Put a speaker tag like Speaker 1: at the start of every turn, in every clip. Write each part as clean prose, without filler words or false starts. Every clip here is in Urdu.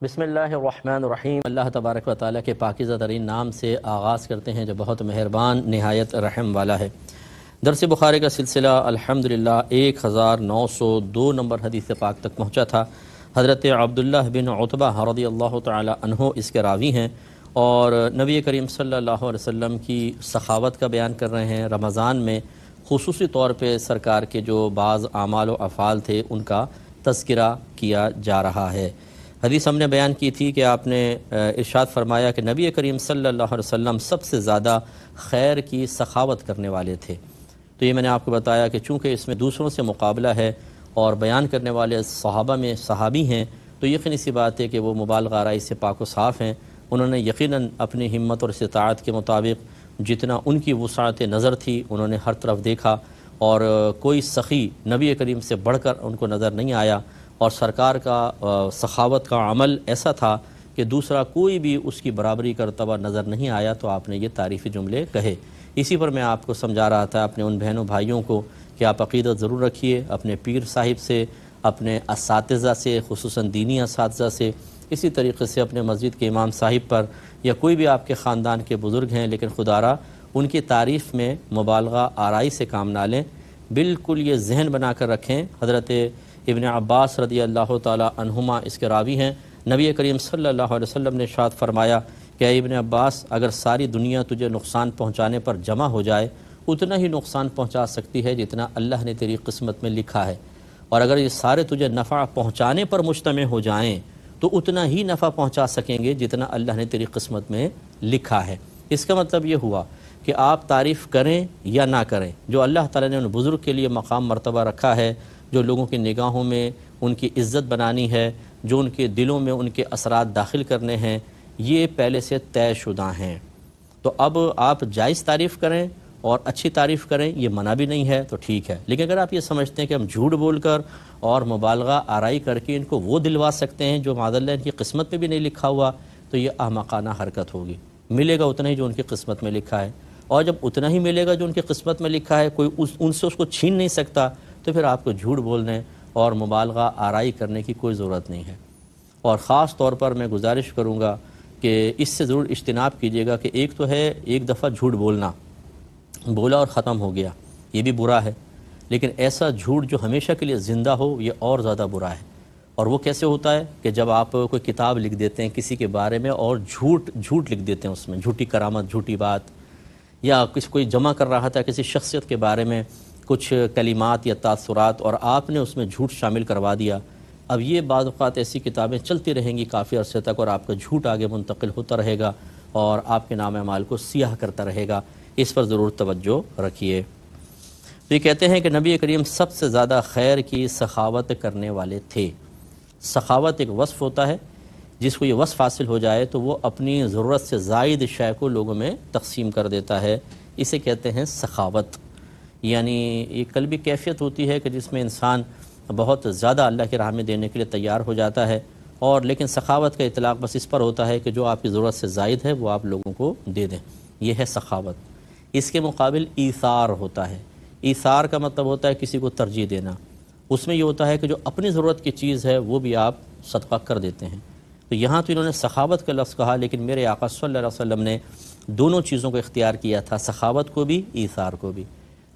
Speaker 1: بسم اللہ الرحمن الرحیم۔ اللہ تبارک و تعالیٰ کے پاکیزہ ترین نام سے آغاز کرتے ہیں جو بہت مہربان نہایت رحم والا ہے۔ درس بخاری کا سلسلہ الحمدللہ 1902 نمبر حدیث پاک تک پہنچا تھا۔ حضرت عبداللہ بن عتبہ رضی اللہ تعالی عنہ اس کے راوی ہیں اور نبی کریم صلی اللہ علیہ وسلم کی سخاوت کا بیان کر رہے ہیں۔ رمضان میں خصوصی طور پہ سرکار کے جو بعض اعمال و افعال تھے ان کا تذکرہ کیا جا رہا ہے۔ حدیث ہم نے بیان کی تھی کہ آپ نے ارشاد فرمایا کہ نبی کریم صلی اللہ علیہ وسلم سب سے زیادہ خیر کی سخاوت کرنے والے تھے۔ تو یہ میں نے آپ کو بتایا کہ چونکہ اس میں دوسروں سے مقابلہ ہے اور بیان کرنے والے صحابہ میں صحابی ہیں تو یقینی سی بات ہے کہ وہ مبالغہ آرائی سے پاک و صاف ہیں۔ انہوں نے یقیناً اپنی ہمت اور استطاعت کے مطابق جتنا ان کی وسعت نظر تھی انہوں نے ہر طرف دیکھا اور کوئی سخی نبی کریم سے بڑھ کر ان کو نظر نہیں آیا، اور سرکار کا سخاوت کا عمل ایسا تھا کہ دوسرا کوئی بھی اس کی برابری کرتا ہوا نظر نہیں آیا، تو آپ نے یہ تعریفی جملے کہے۔ اسی پر میں آپ کو سمجھا رہا تھا اپنے ان بہنوں بھائیوں کو کہ آپ عقیدت ضرور رکھیے اپنے پیر صاحب سے، اپنے اساتذہ سے، خصوصاً دینی اساتذہ سے، اسی طریقے سے اپنے مسجد کے امام صاحب پر یا کوئی بھی آپ کے خاندان کے بزرگ ہیں، لیکن خدا را ان کی تعریف میں مبالغہ آرائی سے کام نہ لیں۔ بالکل یہ ذہن بنا کر رکھیں۔ حضرت ابن عباس رضی اللہ تعالی عنہما اس کے راوی ہیں۔ نبی کریم صلی اللہ علیہ وسلم نے ارشاد فرمایا کہ اے ابن عباس، اگر ساری دنیا تجھے نقصان پہنچانے پر جمع ہو جائے اتنا ہی نقصان پہنچا سکتی ہے جتنا اللہ نے تیری قسمت میں لکھا ہے، اور اگر یہ سارے تجھے نفع پہنچانے پر مجتمع ہو جائیں تو اتنا ہی نفع پہنچا سکیں گے جتنا اللہ نے تیری قسمت میں لکھا ہے۔ اس کا مطلب یہ ہوا کہ آپ تعریف کریں یا نہ کریں، جو اللہ تعالیٰ نے ان بزرگ کے لیے مقام مرتبہ رکھا ہے، جو لوگوں کی نگاہوں میں ان کی عزت بنانی ہے، جو ان کے دلوں میں ان کے اثرات داخل کرنے ہیں، یہ پہلے سے طے شدہ ہیں۔ تو اب آپ جائز تعریف کریں اور اچھی تعریف کریں، یہ منع بھی نہیں ہے تو ٹھیک ہے، لیکن اگر آپ یہ سمجھتے ہیں کہ ہم جھوٹ بول کر اور مبالغہ آرائی کر کے ان کو وہ دلوا سکتے ہیں جو معاذ اللہ ان کی قسمت میں بھی نہیں لکھا ہوا، تو یہ احمقانہ حرکت ہوگی۔ ملے گا اتنا ہی جو ان کی قسمت میں لکھا ہے، اور جب اتنا ہی ملے گا جو ان کی قسمت میں لکھا ہے، کوئی ان سے اس کو چھین نہیں سکتا، تو پھر آپ کو جھوٹ بولنے اور مبالغہ آرائی کرنے کی کوئی ضرورت نہیں ہے۔ اور خاص طور پر میں گزارش کروں گا کہ اس سے ضرور اجتناب کیجیے گا کہ ایک تو ہے ایک دفعہ جھوٹ بولنا، بولا اور ختم ہو گیا، یہ بھی برا ہے، لیکن ایسا جھوٹ جو ہمیشہ کے لیے زندہ ہو یہ اور زیادہ برا ہے۔ اور وہ کیسے ہوتا ہے کہ جب آپ کوئی کتاب لکھ دیتے ہیں کسی کے بارے میں اور جھوٹ لکھ دیتے ہیں، اس میں جھوٹی کرامت، جھوٹی بات، یا کوئی جمع کر رہا تھا کسی شخصیت کے بارے میں کچھ کلمات یا تاثرات اور آپ نے اس میں جھوٹ شامل کروا دیا۔ اب یہ بعض اوقات ایسی کتابیں چلتی رہیں گی کافی عرصے تک اور آپ کا جھوٹ آگے منتقل ہوتا رہے گا اور آپ کے نام اعمال کو سیاہ کرتا رہے گا۔ اس پر ضرور توجہ رکھیے۔ تو یہ کہتے ہیں کہ نبی کریم سب سے زیادہ خیر کی سخاوت کرنے والے تھے۔ سخاوت ایک وصف ہوتا ہے، جس کو یہ وصف حاصل ہو جائے تو وہ اپنی ضرورت سے زائد شے کو لوگوں میں تقسیم کر دیتا ہے، اسے کہتے ہیں سخاوت۔ یعنی یہ قلبی کیفیت ہوتی ہے کہ جس میں انسان بہت زیادہ اللہ کی راہ میں دینے کے لیے تیار ہو جاتا ہے، اور لیکن سخاوت کا اطلاق بس اس پر ہوتا ہے کہ جو آپ کی ضرورت سے زائد ہے وہ آپ لوگوں کو دے دیں، یہ ہے سخاوت۔ اس کے مقابل ایثار ہوتا ہے۔ ایثار کا مطلب ہوتا ہے کسی کو ترجیح دینا۔ اس میں یہ ہوتا ہے کہ جو اپنی ضرورت کی چیز ہے وہ بھی آپ صدقہ کر دیتے ہیں۔ تو یہاں تو انہوں نے سخاوت کا لفظ کہا، لیکن میرے آقا صلی اللہ علیہ وسلم نے دونوں چیزوں کو اختیار کیا تھا، سخاوت کو بھی، ایثار کو بھی۔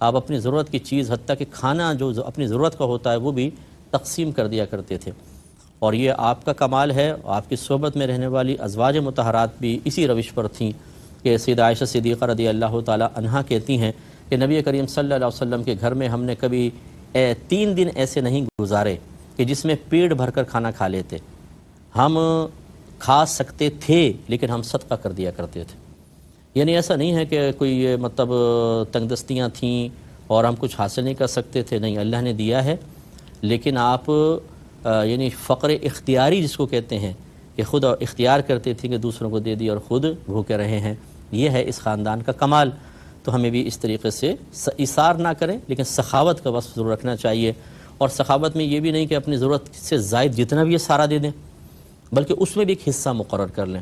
Speaker 1: آپ اپنی ضرورت کی چیز، حتیٰ کہ کھانا جو اپنی ضرورت کا ہوتا ہے وہ بھی تقسیم کر دیا کرتے تھے، اور یہ آپ کا کمال ہے۔ آپ کی صحبت میں رہنے والی ازواج مطہرات بھی اسی روش پر تھیں کہ سیدہ عائشہ صدیقہ رضی اللہ تعالی عنہا کہتی ہیں کہ نبی کریم صلی اللہ علیہ وسلم کے گھر میں ہم نے کبھی 3 دن ایسے نہیں گزارے کہ جس میں پیٹ بھر کر کھانا کھا لیتے۔ ہم کھا سکتے تھے لیکن ہم صدقہ کر دیا کرتے تھے۔ یعنی ایسا نہیں ہے کہ کوئی مطلب تنگ دستیاں تھیں اور ہم کچھ حاصل نہیں کر سکتے تھے، نہیں، اللہ نے دیا ہے، لیکن آپ یعنی فقر اختیاری جس کو کہتے ہیں کہ خود اختیار کرتے تھے کہ دوسروں کو دے دی اور خود بھوکے رہے ہیں، یہ ہے اس خاندان کا کمال۔ تو ہمیں بھی اس طریقے سے ایثار نہ کریں، لیکن سخاوت کا وصف ضرور رکھنا چاہیے۔ اور سخاوت میں یہ بھی نہیں کہ اپنی ضرورت سے زائد جتنا بھی یہ سارا دے دیں، بلکہ اس میں بھی ایک حصہ مقرر کر لیں۔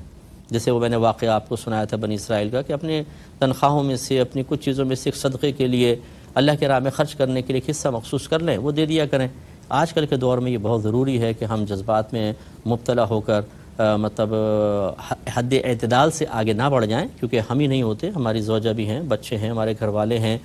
Speaker 1: جیسے وہ میں نے واقعہ آپ کو سنایا تھا بنی اسرائیل کا، کہ اپنے تنخواہوں میں سے، اپنی کچھ چیزوں میں سے ایک صدقے کے لیے، اللہ کے راہ میں خرچ کرنے کے لیے ایک حصہ مخصوص کر لیں، وہ دے دیا کریں۔ آج کل کے دور میں یہ بہت ضروری ہے کہ ہم جذبات میں مبتلا ہو کر مطلب حد اعتدال سے آگے نہ بڑھ جائیں، کیونکہ ہم ہی نہیں ہوتے، ہماری زوجہ بھی ہیں، بچے ہیں، ہمارے گھر والے ہیں۔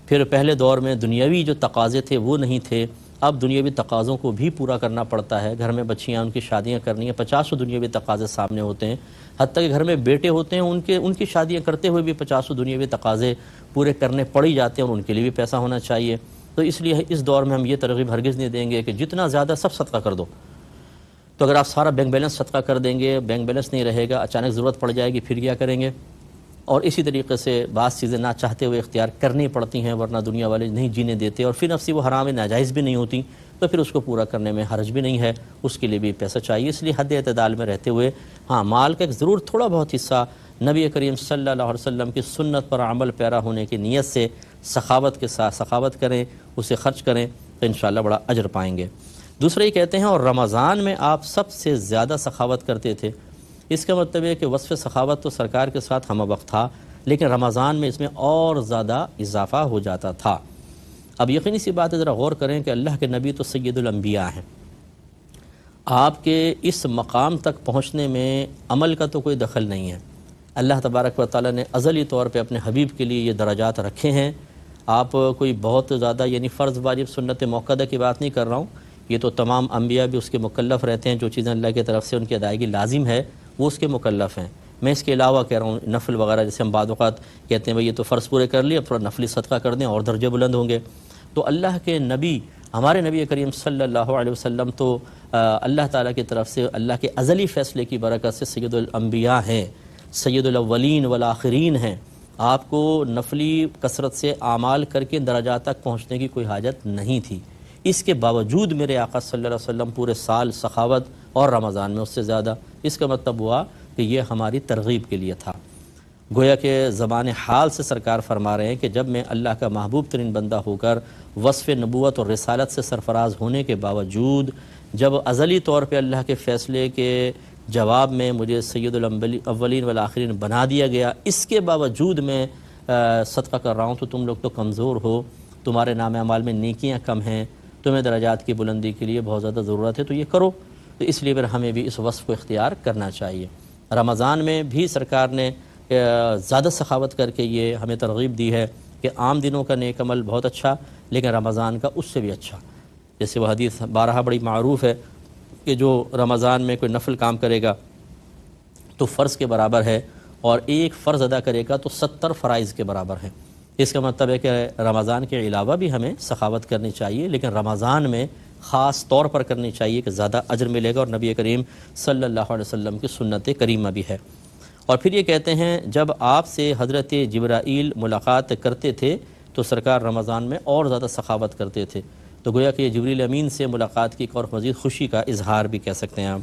Speaker 1: پھر پہلے دور میں دنیاوی جو تقاضے تھے وہ نہیں تھے، اب دنیاوی تقاضوں کو بھی پورا کرنا پڑتا ہے۔ گھر میں بچیاں، ان کی شادیاں کرنی ہیں، 50 دنیاوی تقاضے سامنے ہوتے ہیں۔ حتیٰ کہ گھر میں بیٹے ہوتے ہیں، ان کی شادیاں کرتے ہوئے بھی 50 دنیاوی تقاضے پورے کرنے پڑ ہی جاتے ہیں، اور ان کے لیے بھی پیسہ ہونا چاہیے۔ تو اس لیے اس دور میں ہم یہ ترغیب ہرگز نہیں دیں گے کہ جتنا زیادہ سب صدقہ کر دو۔ تو اگر آپ سارا بینک بیلنس صدقہ کر دیں گے، بینک بیلنس نہیں رہے گا، اچانک ضرورت پڑ جائے گی، پھر کیا کریں گے؟ اور اسی طریقے سے بعض چیزیں نہ چاہتے ہوئے اختیار کرنی پڑتی ہیں، ورنہ دنیا والے نہیں جینے دیتے، اور پھر نفسی وہ حرام ناجائز بھی نہیں ہوتی، تو پھر اس کو پورا کرنے میں حرج بھی نہیں ہے، اس کے لیے بھی پیسہ چاہیے۔ اس لیے حد اعتدال میں رہتے ہوئے ہاں مال کا ایک ضرور تھوڑا بہت حصہ نبی کریم صلی اللہ علیہ وسلم کی سنت پر عمل پیرا ہونے کی نیت سے سخاوت کے ساتھ سخاوت کریں، اسے خرچ کریں، تو انشاءاللہ بڑا اجر پائیں گے۔ دوسرا یہ کہتے ہیں اور رمضان میں آپ سب سے زیادہ سخاوت کرتے تھے۔ اس کا مطلب ہے کہ وصف سخاوت تو سرکار کے ساتھ ہم وقت تھا، لیکن رمضان میں اس میں اور زیادہ اضافہ ہو جاتا تھا۔ اب یقینی سی بات ہے، ذرا غور کریں کہ اللہ کے نبی تو سید الانبیاء ہیں، آپ کے اس مقام تک پہنچنے میں عمل کا تو کوئی دخل نہیں ہے۔ اللہ تبارک و تعالیٰ نے ازلی طور پہ اپنے حبیب کے لیے یہ درجات رکھے ہیں۔ آپ کوئی بہت زیادہ یعنی فرض واجب سنت موقدہ کی بات نہیں کر رہا ہوں، یہ تو تمام انبیاء بھی اس کے مکلف رہتے ہیں، جو چیزیں اللہ کی طرف سے ان کی ادائیگی لازم ہے وہ اس کے مکلف ہیں۔ میں اس کے علاوہ کہہ رہا ہوں نفل وغیرہ، جیسے ہم بعض اوقات کہتے ہیں بھئی یہ تو فرض پورے کر لیے، اب تھوڑا نفلی صدقہ کر دیں اور درجے بلند ہوں گے۔ تو اللہ کے نبی، ہمارے نبی کریم صلی اللہ علیہ وسلم تو اللہ تعالیٰ کی طرف سے اللہ کے ازلی فیصلے کی برکت سے سید الانبیاء ہیں، سید الاولین والآخرین ہیں۔ آپ کو نفلی کثرت سے اعمال کر کے درجات تک پہنچنے کی کوئی حاجت نہیں تھی۔ اس کے باوجود میرے آقا صلی اللہ علیہ وسلم پورے سال سخاوت، اور رمضان میں اس سے زیادہ۔ اس کا مطلب ہوا کہ یہ ہماری ترغیب کے لیے تھا۔ گویا کہ زبان حال سے سرکار فرما رہے ہیں کہ جب میں اللہ کا محبوب ترین بندہ ہو کر وصف نبوت اور رسالت سے سرفراز ہونے کے باوجود، جب ازلی طور پہ اللہ کے فیصلے کے جواب میں مجھے سید الاولین والآخرین بنا دیا گیا، اس کے باوجود میں صدقہ کر رہا ہوں، تو تم لوگ تو کمزور ہو، تمہارے نام اعمال میں نیکیاں کم ہیں، تمہیں درجات کی بلندی کے لیے بہت زیادہ ضرورت ہے، تو یہ کرو۔ تو اس لیے پھر ہمیں بھی اس وصف کو اختیار کرنا چاہیے۔ رمضان میں بھی سرکار نے زیادہ سخاوت کر کے یہ ہمیں ترغیب دی ہے کہ عام دنوں کا نیک عمل بہت اچھا، لیکن رمضان کا اس سے بھی اچھا۔ جیسے وہ حدیث بارہا بڑی معروف ہے کہ جو رمضان میں کوئی نفل کام کرے گا تو فرض کے برابر ہے، اور ایک فرض ادا کرے گا تو 70 فرائض کے برابر ہے۔ اس کا مطلب ہے کہ رمضان کے علاوہ بھی ہمیں سخاوت کرنی چاہیے، لیکن رمضان میں خاص طور پر کرنی چاہیے کہ زیادہ اجر ملے گا، اور نبی کریم صلی اللہ علیہ وسلم کی سنت کریمہ بھی ہے۔ اور پھر یہ کہتے ہیں جب آپ سے حضرت جبرائیل ملاقات کرتے تھے تو سرکار رمضان میں اور زیادہ سخاوت کرتے تھے۔ تو گویا کہ یہ جبریل امین سے ملاقات کی ایک اور مزید خوشی کا اظہار بھی کہہ سکتے ہیں آپ۔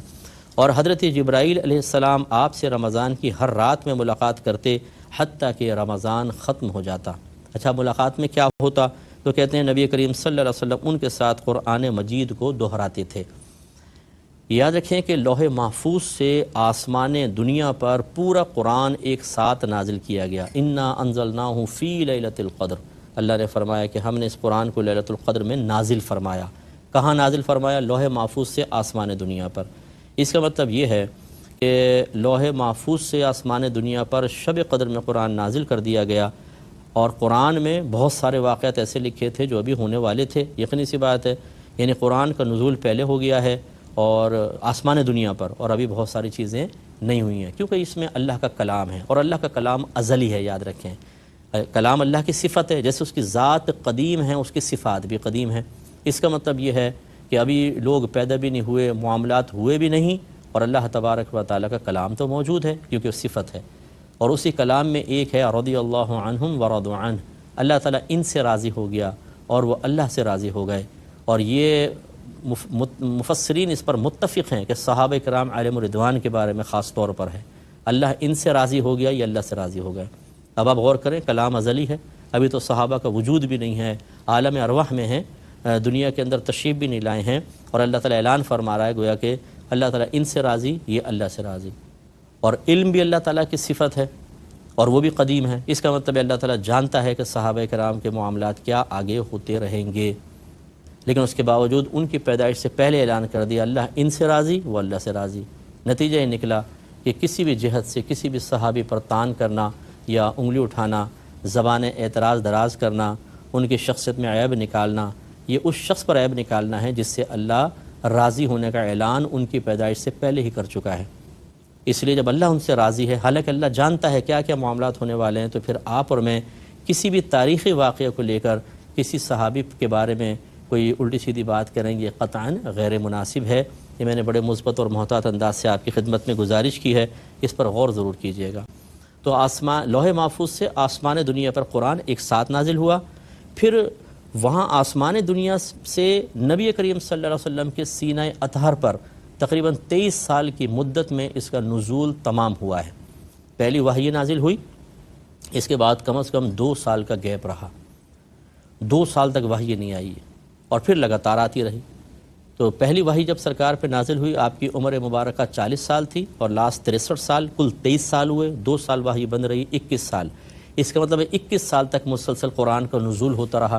Speaker 1: اور حضرت جبرائیل علیہ السلام آپ سے رمضان کی ہر رات میں ملاقات کرتے حتیٰ کہ رمضان ختم ہو جاتا۔ اچھا، ملاقات میں کیا ہوتا؟ تو کہتے ہیں نبی کریم صلی اللہ علیہ وسلم ان کے ساتھ قرآن مجید کو دہراتے تھے۔ یاد رکھیں کہ لوح محفوظ سے آسمان دنیا پر پورا قرآن ایک ساتھ نازل کیا گیا۔ انا انزلناہ فی لیلۃ القدر، اللہ نے فرمایا کہ ہم نے اس قرآن کو لیلۃ القدر میں نازل فرمایا۔ کہاں نازل فرمایا؟ لوح محفوظ سے آسمان دنیا پر۔ اس کا مطلب یہ ہے کہ لوح محفوظ سے آسمان دنیا پر شب قدر میں قرآن نازل کر دیا گیا، اور قرآن میں بہت سارے واقعات ایسے لکھے تھے جو ابھی ہونے والے تھے۔ یقینی سی بات ہے، یعنی قرآن کا نزول پہلے ہو گیا ہے اور آسمان دنیا پر، اور ابھی بہت ساری چیزیں نہیں ہوئی ہیں، کیونکہ اس میں اللہ کا کلام ہے، اور اللہ کا کلام ازلی ہے۔ یاد رکھیں، کلام اللہ کی صفت ہے، جیسے اس کی ذات قدیم ہے اس کی صفات بھی قدیم ہیں۔ اس کا مطلب یہ ہے کہ ابھی لوگ پیدا بھی نہیں ہوئے، معاملات ہوئے بھی نہیں، اور اللہ تبارک و تعالیٰ کا کلام تو موجود ہے کیونکہ وہ صفت ہے۔ اور اسی کلام میں ایک ہے رضی اللہ عنہم ورضوا عنہ، اللہ تعالیٰ ان سے راضی ہو گیا اور وہ اللہ سے راضی ہو گئے۔ اور یہ مفسرین اس پر متفق ہیں کہ صحابہ کرام علیہم رضوان کے بارے میں خاص طور پر ہے، اللہ ان سے راضی ہو گیا، یہ اللہ سے راضی ہو گئے۔ اب آپ غور کریں، کلام ازلی ہے، ابھی تو صحابہ کا وجود بھی نہیں ہے، عالم ارواح میں ہیں، دنیا کے اندر تشریف بھی نہیں لائے ہیں، اور اللہ تعالیٰ اعلان فرما رہا ہے گویا کہ اللہ تعالیٰ ان سے راضی، یہ اللہ سے راضی۔ اور علم بھی اللہ تعالیٰ کی صفت ہے، اور وہ بھی قدیم ہے۔ اس کا مطلب اللہ تعالیٰ جانتا ہے کہ صحابہ کرام کے معاملات کیا آگے ہوتے رہیں گے، لیکن اس کے باوجود ان کی پیدائش سے پہلے اعلان کر دیا اللہ ان سے راضی، وہ اللہ سے راضی۔ نتیجہ یہ نکلا کہ کسی بھی جہت سے کسی بھی صحابی پر تان کرنا یا انگلی اٹھانا، زبان اعتراض دراز کرنا، ان کی شخصیت میں عیب نکالنا، یہ اس شخص پر عیب نکالنا ہے جس سے اللہ راضی ہونے کا اعلان ان کی پیدائش سے پہلے ہی کر چکا ہے۔ اس لیے جب اللہ ان سے راضی ہے، حالانکہ اللہ جانتا ہے کیا کیا معاملات ہونے والے ہیں، تو پھر آپ اور میں کسی بھی تاریخی واقعے کو لے کر کسی صحابی کے بارے میں کوئی الٹی سیدھی بات کریں گے، قطعاً غیر مناسب ہے۔ یہ میں نے بڑے مثبت اور محتاط انداز سے آپ کی خدمت میں گزارش کی ہے، اس پر غور ضرور کیجیے گا۔ تو لوح محفوظ سے آسمان دنیا پر قرآن ایک ساتھ نازل ہوا، پھر وہاں آسمان دنیا سے نبی کریم صلی اللہ علیہ وسلم کے سینہ اطہر پر تقریباً 23 سال کی مدت میں اس کا نزول تمام ہوا ہے۔ پہلی وحی نازل ہوئی، اس کے بعد کم از کم 2 سال کا گیپ رہا، 2 سال تک وحی نہیں آئی ہے اور پھر لگاتار آتی رہی۔ تو پہلی وحی جب سرکار پہ نازل ہوئی، آپ کی عمر مبارکہ 40 سال تھی اور لاسٹ 63 سال، کل 23 سال ہوئے، 2 سال وحی بند رہی، 21 سال۔ اس کا مطلب ہے 21 سال تک مسلسل قرآن کا نزول ہوتا رہا،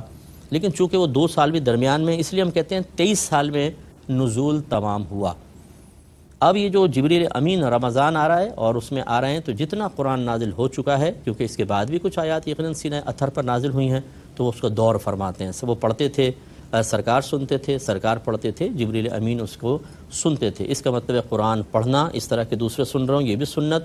Speaker 1: لیکن چونکہ وہ 2 سال بھی درمیان میں، اس لیے ہم کہتے ہیں 23 سال میں نزول تمام ہوا۔ اب یہ جو جبریل امین رمضان آ رہا ہے اور اس میں آ رہے ہیں، تو جتنا قرآن نازل ہو چکا ہے، کیونکہ اس کے بعد بھی کچھ آیات یقیناً سینہ اطہر پر نازل ہوئی ہیں، تو وہ اس کو دور فرماتے ہیں۔ سب وہ پڑھتے تھے، سرکار سنتے تھے، سرکار پڑھتے تھے، جبریل امین اس کو سنتے تھے۔ اس کا مطلب ہے قرآن پڑھنا، اس طرح کے دوسرے سن رہا ہوں، یہ بھی سنت،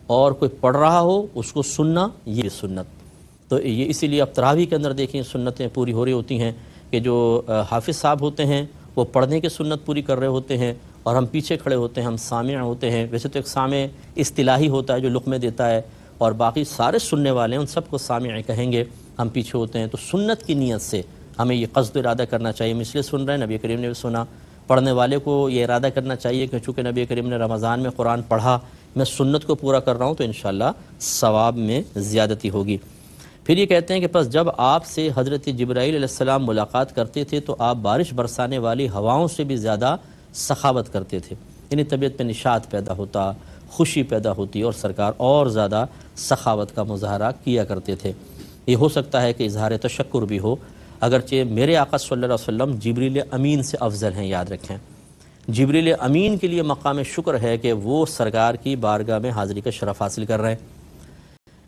Speaker 1: اور کوئی پڑھ رہا ہو اس کو سننا، یہ بھی سنت۔ تو یہ اسی لیے اب تراویح کے اندر دیکھیں سنتیں پوری ہو رہی ہوتی ہیں کہ جو حافظ صاحب ہوتے ہیں وہ پڑھنے کی سنت پوری کر رہے ہوتے ہیں اور ہم پیچھے کھڑے ہوتے ہیں، ہم سامع ہوتے ہیں۔ ویسے تو ایک سامع اصطلاحی ہوتا ہے جو لقمے دیتا ہے، اور باقی سارے سننے والے ہیں ان سب کو سامع کہیں گے، ہم پیچھے ہوتے ہیں۔ تو سنت کی نیت سے ہمیں یہ قصد ارادہ کرنا چاہیے، ہم اس لیے سن رہے ہیں، نبی کریم نے بھی سنا، پڑھنے والے کو یہ ارادہ کرنا چاہیے کہ چونکہ نبی کریم نے رمضان میں قرآن پڑھا، میں سنت کو پورا کر رہا ہوں، تو انشاءاللہ ثواب میں زیادتی ہوگی۔ پھر یہ کہتے ہیں کہ پس جب آپ سے حضرت جبرائیل علیہ السلام ملاقات کرتے تھے تو آپ بارش برسانے والی ہواؤں سے بھی زیادہ سخاوت کرتے تھے، یعنی طبیعت میں نشاط پیدا ہوتا، خوشی پیدا ہوتی، اور سرکار اور زیادہ سخاوت کا مظاہرہ کیا کرتے تھے۔ یہ ہو سکتا ہے کہ اظہار تشکر بھی ہو، اگرچہ میرے آقا صلی اللہ علیہ وسلم جبریل امین سے افضل ہیں، یاد رکھیں۔ جبریل امین کے لیے مقام شکر ہے کہ وہ سرکار کی بارگاہ میں حاضری کا شرف حاصل کر رہے ہیں،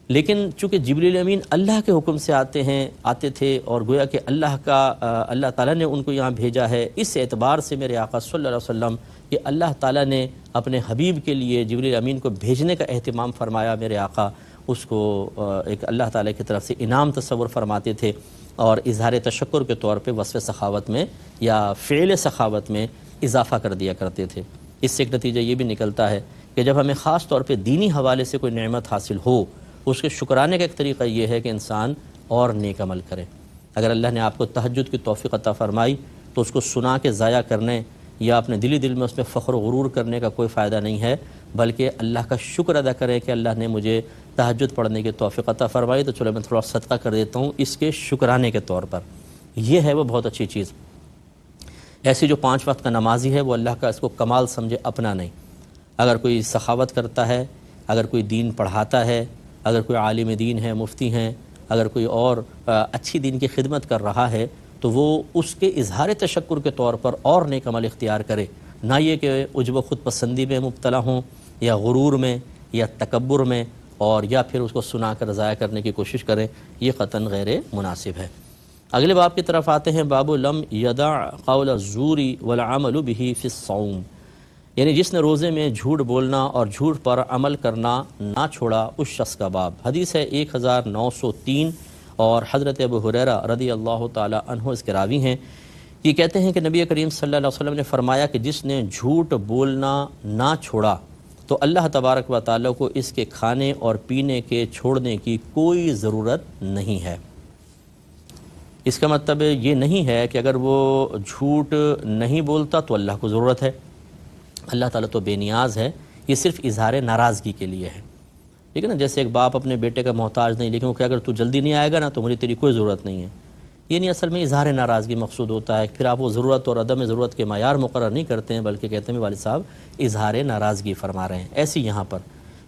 Speaker 1: لیکن چونکہ جبریل امین اللہ کے حکم سے آتے تھے اور گویا کہ اللہ تعالیٰ نے ان کو یہاں بھیجا ہے، اس اعتبار سے میرے آقا صلی اللہ علیہ وسلم کہ اللہ تعالیٰ نے اپنے حبیب کے لیے جبریل امین کو بھیجنے کا اہتمام فرمایا، میرے آقا اس کو ایک اللہ تعالیٰ کی طرف سے انعام تصور فرماتے تھے، اور اظہار تشکر کے طور پہ وصف سخاوت میں یا فعل سخاوت میں اضافہ کر دیا کرتے تھے۔ اس سے ایک نتیجہ یہ بھی نکلتا ہے کہ جب ہمیں خاص طور پہ دینی حوالے سے کوئی نعمت حاصل ہو، اس کے شکرانے کا ایک طریقہ یہ ہے کہ انسان اور نیک عمل کرے۔ اگر اللہ نے آپ کو تہجد کی توفیق عطا فرمائی تو اس کو سنا کے ضائع کرنے یا اپنے دل میں اس میں فخر و غرور کرنے کا کوئی فائدہ نہیں ہے، بلکہ اللہ کا شکر ادا کریں کہ اللہ نے مجھے تہجد پڑھنے کی توفیق عطا فرمائی، تو چلو میں تھوڑا صدقہ کر دیتا ہوں اس کے شکرانے کے طور پر۔ یہ ہے وہ بہت اچھی چیز۔ ایسی جو 5 وقت کا نمازی ہے وہ اللہ کا اس کو کمال سمجھے، اپنا نہیں۔ اگر کوئی سخاوت کرتا ہے، اگر کوئی دین پڑھاتا ہے، اگر کوئی عالم دین ہے، مفتی ہیں، اگر کوئی اور اچھی دین کی خدمت کر رہا ہے، تو وہ اس کے اظہار تشکر کے طور پر اور نیک عمل اختیار کرے، نہ یہ کہ عجب و خود پسندی میں مبتلا ہوں یا غرور میں یا تکبر میں، اور یا پھر اس کو سنا کر ضائع کرنے کی کوشش کریں، یہ قطعاً غیر مناسب ہے۔ اگلے باب کی طرف آتے ہیں، باب لم یدع قول الزور والعمل به فی الصوم، یعنی جس نے روزے میں جھوٹ بولنا اور جھوٹ پر عمل کرنا نہ چھوڑا، اس شخص کا باب۔ حدیث ہے 1903، اور حضرت ابو ہریرہ رضی اللہ تعالی عنہ اس کے راوی ہیں۔ یہ کہتے ہیں کہ نبی کریم صلی اللہ علیہ وسلم نے فرمایا کہ جس نے جھوٹ بولنا نہ چھوڑا تو اللہ تبارک و تعالیٰ کو اس کے کھانے اور پینے کے چھوڑنے کی کوئی ضرورت نہیں ہے۔ اس کا مطلب یہ نہیں ہے کہ اگر وہ جھوٹ نہیں بولتا تو اللہ کو ضرورت ہے، اللہ تعالیٰ تو بے نیاز ہے، یہ صرف اظہار ناراضگی کے لیے ہے۔ ٹھیک ہے نا، جیسے ایک باپ اپنے بیٹے کا محتاج نہیں، لیکن وہ کہ اگر تو جلدی نہیں آئے گا نا تو مجھے تیری کوئی ضرورت نہیں ہے، یہ نہیں، اصل میں اظہار ناراضگی مقصود ہوتا ہے۔ پھر آپ وہ ضرورت اور عدم ضرورت کے معیار مقرر نہیں کرتے ہیں، بلکہ کہتے ہیں والد صاحب اظہار ناراضگی فرما رہے ہیں۔ ایسی یہاں پر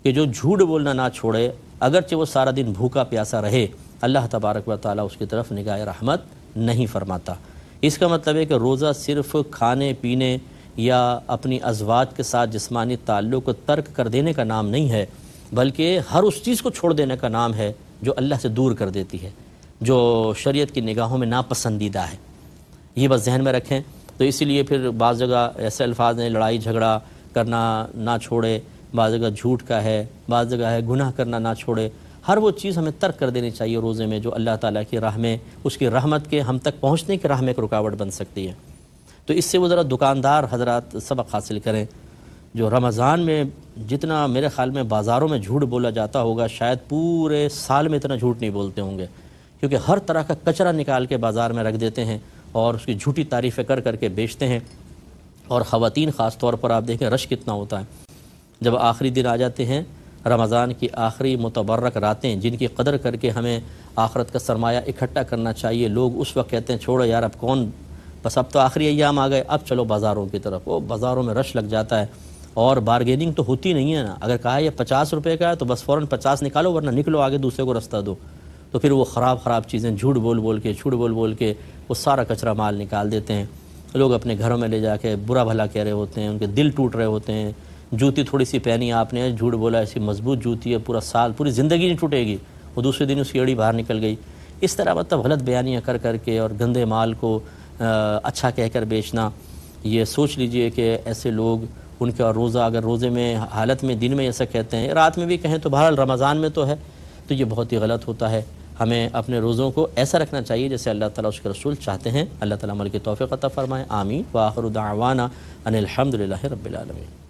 Speaker 1: کہ جو جھوٹ بولنا نہ چھوڑے، اگرچہ وہ سارا دن بھوکا پیاسا رہے، اللہ تبارک و تعالیٰ اس کی طرف نگاہ رحمت نہیں فرماتا۔ اس کا مطلب ہے کہ روزہ صرف کھانے پینے یا اپنی ازواج کے ساتھ جسمانی تعلق کو ترک کر دینے کا نام نہیں ہے، بلکہ ہر اس چیز کو چھوڑ دینے کا نام ہے جو اللہ سے دور کر دیتی ہے، جو شریعت کی نگاہوں میں ناپسندیدہ ہے۔ یہ بس ذہن میں رکھیں۔ تو اسی لیے پھر بعض جگہ ایسے الفاظ ہیں، لڑائی جھگڑا کرنا نہ چھوڑے، بعض جگہ جھوٹ کا ہے، بعض جگہ ہے گناہ کرنا نہ چھوڑے۔ ہر وہ چیز ہمیں ترک کر دینی چاہیے روزے میں جو اللہ تعالیٰ کی راہ میں، اس کی رحمت کے ہم تک پہنچنے کی راہ میں ایک رکاوٹ بن سکتی ہے۔ تو اس سے وہ ذرا دکاندار حضرات سبق حاصل کریں۔ جو رمضان میں جتنا میرے خیال میں بازاروں میں جھوٹ بولا جاتا ہوگا، شاید پورے سال میں اتنا جھوٹ نہیں بولتے ہوں گے، کیونکہ ہر طرح کا کچرا نکال کے بازار میں رکھ دیتے ہیں اور اس کی جھوٹی تعریفیں کر کر کے بیچتے ہیں۔ اور خواتین خاص طور پر آپ دیکھیں رش کتنا ہوتا ہے جب آخری دن آ جاتے ہیں، رمضان کی آخری متبرک راتیں جن کی قدر کر کے ہمیں آخرت کا سرمایہ اکٹھا کرنا چاہیے، لوگ اس وقت کہتے ہیں چھوڑو یار اب کون، بس اب تو آخری ایام آ گئے، اب چلو بازاروں کی طرف۔ وہ بازاروں میں رش لگ جاتا ہے اور بارگیننگ تو ہوتی نہیں ہے نا۔ اگر کہا یہ 50 روپے کا ہے تو بس فوراً 50 نکالو، ورنہ نکلو آگے دوسرے کو رستہ دو۔ تو پھر وہ خراب چیزیں جھوٹ بول کے وہ سارا کچرا مال نکال دیتے ہیں۔ لوگ اپنے گھروں میں لے جا کے برا بھلا کہہ رہے ہوتے ہیں، ان کے دل ٹوٹ رہے ہوتے ہیں۔ جوتی تھوڑی سی پہنی آپ نے، جھوٹ بولا ایسی مضبوط جوتی ہے، پورا سال پوری زندگی نہیں ٹوٹے گی، وہ دوسرے دن اس کی ایڑی باہر نکل گئی۔ اس طرح مطلب غلط بیانیاں کر کے اور گندے مال کو اچھا کہہ کر بیچنا، یہ سوچ لیجئے کہ ایسے لوگ ان کا روزہ، اگر روزے میں حالت میں دن میں ایسا کہتے ہیں، رات میں بھی کہیں تو بہرحال رمضان میں تو ہے، تو یہ بہت ہی غلط ہوتا ہے۔ ہمیں اپنے روزوں کو ایسا رکھنا چاہیے جیسے اللہ تعالیٰ اس کے رسول چاہتے ہیں۔ اللہ تعالیٰ عمل کی توفیق عطا فرمائے، آمین۔ وآخر دعوانا ان الحمد للہ رب العالمین۔